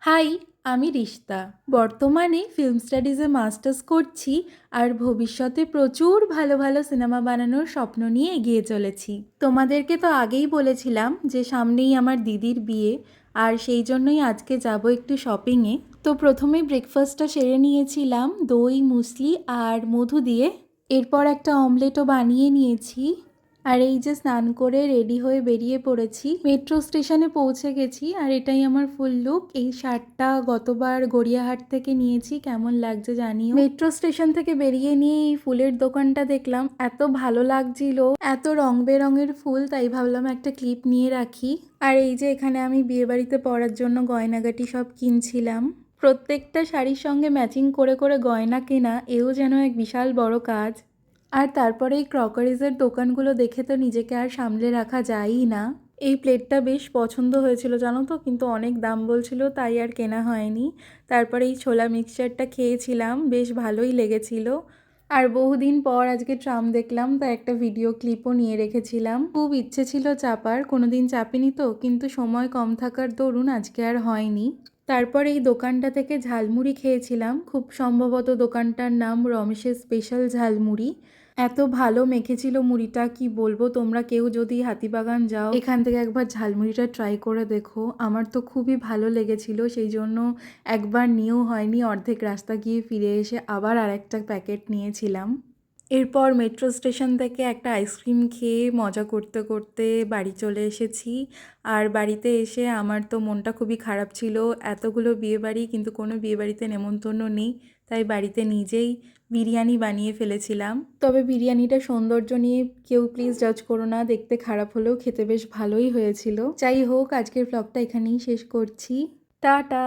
High, আমি রিশতা। বর্তমানে film স্টাডিজে masters করছি আর ভবিষ্যতে প্রচুর ভালো ভালো সিনেমা বানানোর স্বপ্ন নিয়ে এগিয়ে চলেছি। তোমাদেরকে তো আগেই বলেছিলাম যে সামনেই আমার দিদির বিয়ে, আর সেই জন্যই আজকে যাব একটু শপিংয়ে। তো প্রথমেই ব্রেকফাস্টটা সেরে নিয়েছিলাম দই মুসলি আর মধু দিয়ে। এরপর একটা অমলেটও বানিয়ে নিয়েছি। আর এই যে স্নান করে রেডি হয়ে বেরিয়ে পড়েছি, মেট্রো স্টেশনে পৌঁছে গেছি। আর এটাই আমার ফুল লুক। এই শার্টটা গতবার গড়িয়াহাট থেকে নিয়েছি, কেমন লাগছে জানিও। মেট্রো স্টেশন থেকে বেরিয়ে নিয়ে এই ফুলের দোকানটা দেখলাম, এত ভালো লাগছিল, এত রং বেরঙের ফুল, তাই ভাবলাম একটা ক্লিপ নিয়ে রাখি। আর এই যে এখানে আমি বিয়েবাড়িতে পরার জন্য গয়নাগাটি সব কিনছিলাম। প্রত্যেকটা শাড়ির সঙ্গে ম্যাচিং করে করে গয়না কেনা, এও যেন এক বিশাল বড় কাজ। আর তারপরে এই ক্রকারিজের দোকানগুলো দেখে তো নিজেকে আর সামলে রাখা যায়ই না। এই প্লেটটা বেশ পছন্দ হয়েছিল জানো তো, কিন্তু অনেক দাম বলছিল, তাই আর কেনা হয়নি। তারপরে এই ছোলা মিক্সচারটা খেয়েছিলাম, বেশ ভালোই লেগেছিল। আর বহুদিন পর আজকে ট্রাম দেখলাম, তাই একটা ভিডিও ক্লিপও নিয়ে রেখেছিলাম। খুব ইচ্ছে ছিল চাপার, কোনোদিন চাপিনি তো, কিন্তু সময় কম থাকার দরুন আজকে আর হয়নি। তারপর এই দোকানটা থেকে ঝালমুড়ি খেয়েছিলাম, খুব সম্ভবত দোকানটার নাম রমেশের স্পেশাল ঝালমুড়ি। এত ভালো মেখেছিল মুড়িটা, কি বলবো। তোমরা কেউ যদি হাতিবাগান যাও, এখান থেকে একবার ঝালমুড়িটা ট্রাই করে দেখো। আমার তো খুবই ভালো লেগেছিল, সেই জন্য একবার নিয়েও হয়নি, অর্ধেক রাস্তা গিয়ে ফিরে এসে আবার আরেকটা প্যাকেট নিয়েছিলাম। এরপর মেট্রো স্টেশন থেকে একটা আইসক্রিম খেয়ে মজা করতে করতে বাড়ি চলে এসেছি। আর বাড়িতে এসে আমার তো মনটা খুবই খারাপ ছিল, এতগুলো বিয়েবাড়ি কিন্তু কোনো বিয়েবাড়িতে নেমন্তন্ন নেই, তাই বাড়িতে নিজেই বিরিয়ানি বানিয়ে ফেলেছিলাম। তবে বিরিয়ানিটা সৌন্দর্য নিয়ে কেউ প্লিজ জাজ করো না, দেখতে খারাপ হলেও খেতে বেশ ভালোই হয়েছিল। যাই হোক, আজকের ব্লগটা এখানেই শেষ করছি। টাটা।